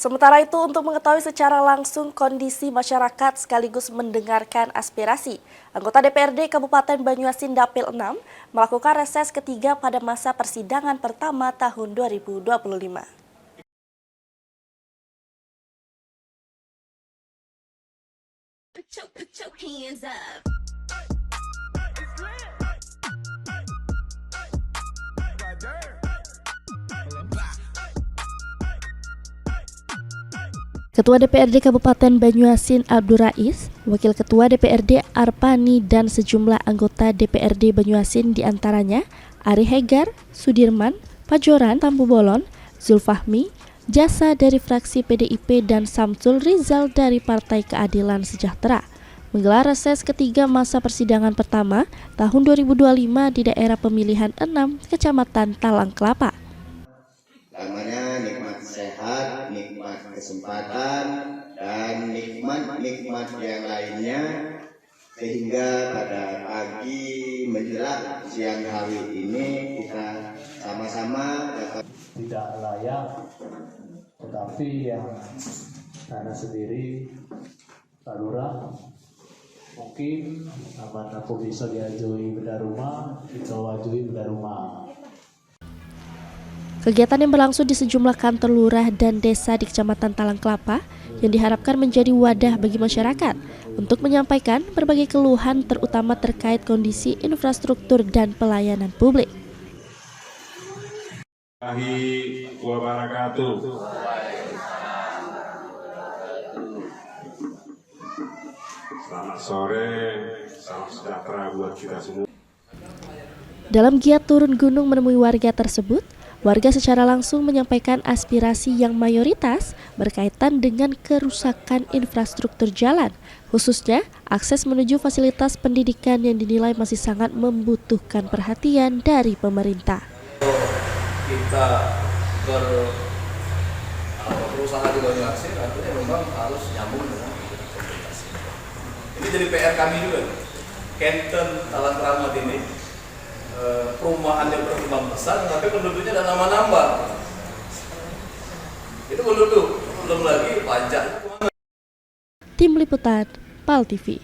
Sementara itu, untuk mengetahui secara langsung kondisi masyarakat sekaligus mendengarkan aspirasi, anggota DPRD Kabupaten Banyuasin Dapil 6 melakukan reses ketiga pada masa persidangan pertama tahun 2025. Ketua DPRD Kabupaten Banyuasin Abdul Rais, Wakil Ketua DPRD Arpani dan sejumlah anggota DPRD Banyuasin diantaranya Ari Hegar, Sudirman, Pajoran, Tambu Bolon, Zulfahmi, Jasa dari fraksi PDIP dan Samsul Rizal dari Partai Keadilan Sejahtera menggelar reses ketiga masa persidangan pertama tahun 2025 di daerah pemilihan 6 Kecamatan Talang Kelapa. Namanya nikmat sehat, nikmat kesempatan, dan nikmat yang lainnya, sehingga pada pagi menjelang siang hari ini kita sama-sama dapat tidak layak, tetapi yang karena sendiri Pak Lurah mungkin aman aku bisa diajui benda rumah, kita wajui benda rumah. Kegiatan yang berlangsung di sejumlah kantor lurah dan desa di Kecamatan Talang Kelapa yang diharapkan menjadi wadah bagi masyarakat untuk menyampaikan berbagai keluhan terutama terkait kondisi infrastruktur dan pelayanan publik. Wabarakatuh. Selamat sore, salam sejahtera buat kita semua. Dalam giat turun gunung menemui warga tersebut, warga secara langsung menyampaikan aspirasi yang mayoritas berkaitan dengan kerusakan infrastruktur jalan, khususnya akses menuju fasilitas pendidikan yang dinilai masih sangat membutuhkan perhatian dari pemerintah. Kita berusaha di Banyuasin, artinya memang harus nyambung dengan komunikasi. Ini jadi PR kami juga. Kenten Talang Keramat ini perumahannya berkembang besar, tapi penduduknya dan nambah-nambah. Itu penduduk, belum lagi pajak. Tim Liputan PAL TV.